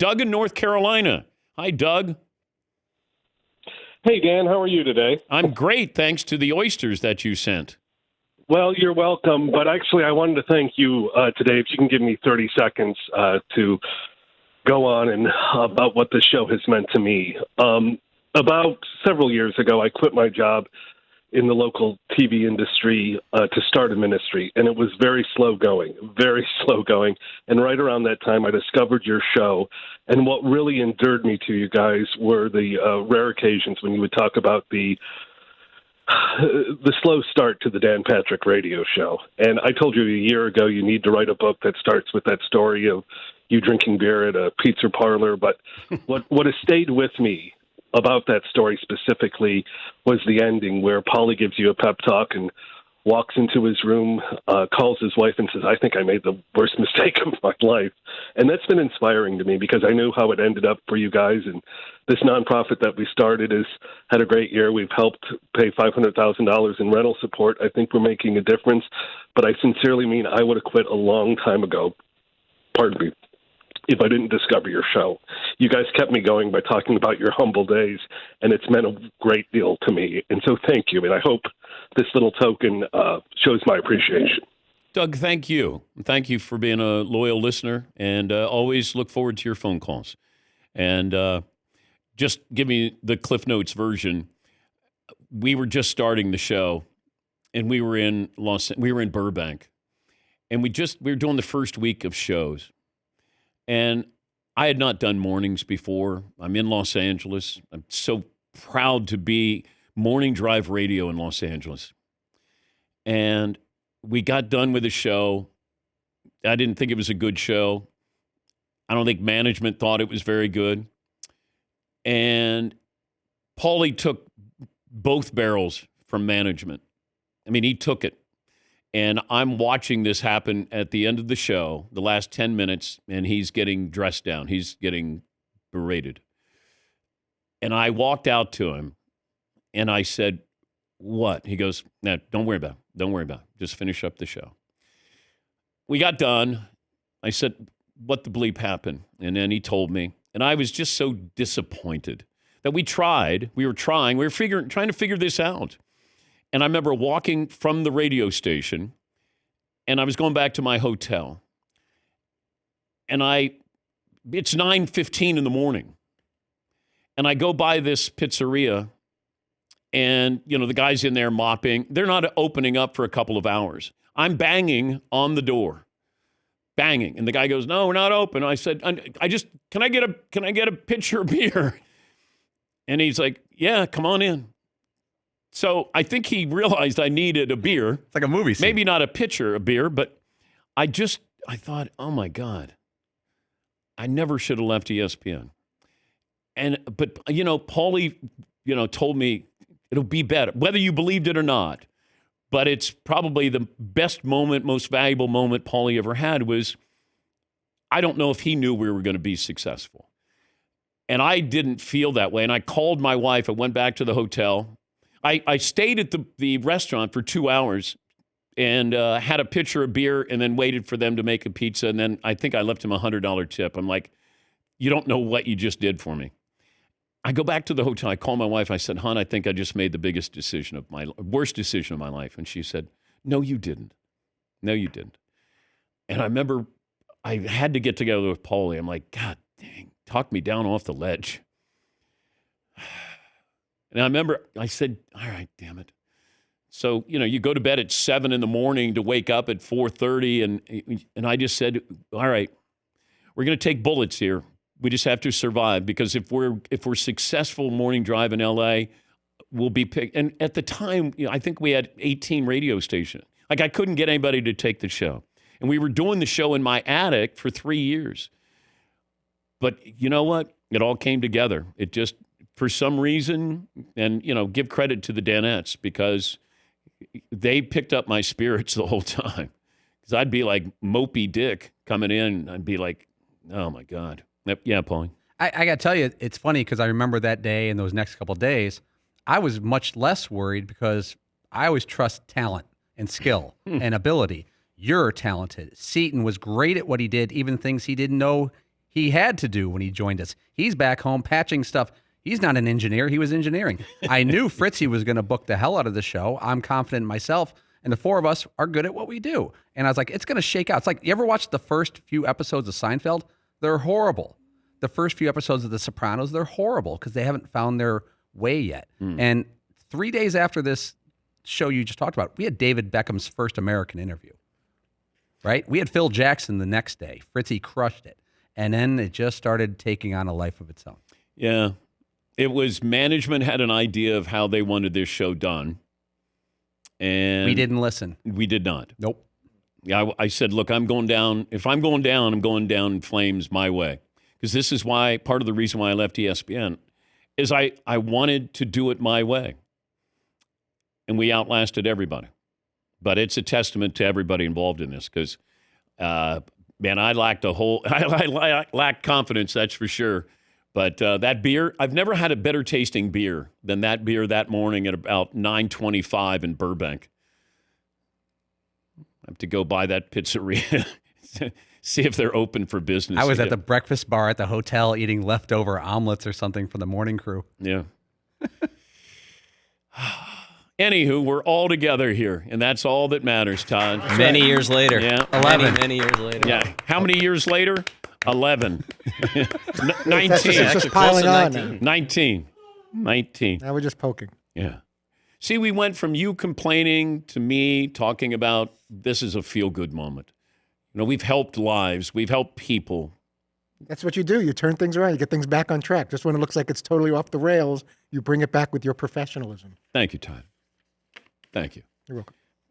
Doug in North Carolina. Hi, Doug. Hey, Dan, how are you today? I'm great, thanks to the oysters that you sent. Well, you're welcome. But actually, I wanted to thank you today. If you can give me 30 seconds to go on and about what the show has meant to me. About several years ago, I quit my job in the local TV industry to start a ministry, and it was very slow going. And right around that time, I discovered your show, and what really endeared me to you guys were the rare occasions when you would talk about the slow start to the Dan Patrick radio show. And I told you a year ago you need to write a book that starts with that story of you drinking beer at a pizza parlor. But what has stayed with me about that story specifically was the ending where Paulie gives you a pep talk and walks into his room, calls his wife and says, I think I made the worst mistake of my life. And that's been inspiring to me because I knew how it ended up for you guys. And this nonprofit that we started has had a great year. We've helped pay $500,000 in rental support. I think we're making a difference. But I sincerely mean I would have quit a long time ago. Pardon me. If I didn't discover your show. You guys kept me going by talking about your humble days, and it's meant a great deal to me. And so thank you, and I hope this little token shows my appreciation. Doug, thank you. Thank you for being a loyal listener, and always look forward to your phone calls. And just give me the Cliff Notes version. We were just starting the show, and we were in Burbank, and we were doing the first week of shows. And I had not done mornings before. I'm in Los Angeles. I'm so proud to be morning drive radio in Los Angeles. And we got done with the show. I didn't think it was a good show. I don't think management thought it was very good. And Paulie took both barrels from management. I mean, he took it. And I'm watching this happen at the end of the show, the last 10 minutes, and he's getting dressed down. He's getting berated. And I walked out to him, and I said, what? He goes, no, don't worry about it. Don't worry about it. Just finish up the show. We got done. I said, what the bleep happened? And then he told me. And I was just so disappointed that we tried. We were trying. We were trying to figure this out. And I remember walking from the radio station, and I was going back to my hotel. And it's 9:15 in the morning. And I go by this pizzeria, and, the guy's in there mopping. They're not opening up for a couple of hours. I'm banging on the door. Banging. And the guy goes, no, we're not open. I said, can I get a pitcher of beer? And he's like, yeah, come on in. So I think he realized I needed a beer. It's like a movie scene. Maybe not a pitcher of beer, but I thought, oh my God, I never should have left ESPN. But Paulie, told me it'll be better, whether you believed it or not. But it's probably the best moment, most valuable moment Paulie ever had was, I don't know if he knew we were going to be successful. And I didn't feel that way. And I called my wife. I went back to the hotel. I stayed at the restaurant for 2 hours and had a pitcher of beer and then waited for them to make a pizza. And then I think I left him a $100 tip. I'm like, you don't know what you just did for me. I go back to the hotel. I call my wife. I said, hon, I think I just made the worst decision of my life. And she said, no, you didn't. No, you didn't. And I remember I had to get together with Paulie. I'm like, God dang, talk me down off the ledge. And I remember I said, all right, damn it. So, you go to bed at 7 a.m. to wake up at 4:30. And I just said, all right, we're going to take bullets here. We just have to survive because if we're successful morning drive in LA, we'll be picked. And at the time, I think we had 18 radio stations. Like I couldn't get anybody to take the show. And we were doing the show in my attic for 3 years. But you know what? It all came together. It just, for some reason, and, give credit to the Danettes because they picked up my spirits the whole time. Because I'd be like mopey Dick coming in. I'd be like, oh, my God. Yeah, Paulie. I got to tell you, it's funny because I remember that day and those next couple of days, I was much less worried because I always trust talent and skill and ability. You're talented. Seton was great at what he did, even things he didn't know he had to do when he joined us. He's back home patching stuff. He's not an engineer. He was engineering. I knew Fritzy was going to book the hell out of the show. I'm confident in myself. And the four of us are good at what we do. And I was like, it's going to shake out. It's like, you ever watch the first few episodes of Seinfeld? They're horrible. The first few episodes of The Sopranos, they're horrible because they haven't found their way yet. And 3 days after this show you just talked about, we had David Beckham's first American interview, right? We had Phil Jackson the next day. Fritzy crushed it. And then it just started taking on a life of its own. Yeah. It was management had an idea of how they wanted this show done. And we didn't listen. We did not. Nope. Yeah, I said, look, I'm going down. If I'm going down, I'm going down in flames my way. Because this is why, part of the reason why I left ESPN is I wanted to do it my way. And we outlasted everybody. But it's a testament to everybody involved in this because, man, I lacked confidence, that's for sure. But that beer, I've never had a better tasting beer than that beer that morning at about 9:25 in Burbank. I have to go by that pizzeria, see if they're open for business. I was at the breakfast bar at the hotel eating leftover omelets or something for the morning crew. Yeah. Anywho, we're all together here, and that's all that matters, Todd. Many years later. Yeah. 11. Many years later. Yeah. How many years later? 11. 19. It's just piling on now. 19. Now we're just poking. Yeah. See, we went from you complaining to me talking about this is a feel-good moment. You know, we've helped lives. We've helped people. That's what you do. You turn things around. You get things back on track. Just when it looks like it's totally off the rails, you bring it back with your professionalism. Thank you, Todd. Thank you. You're welcome.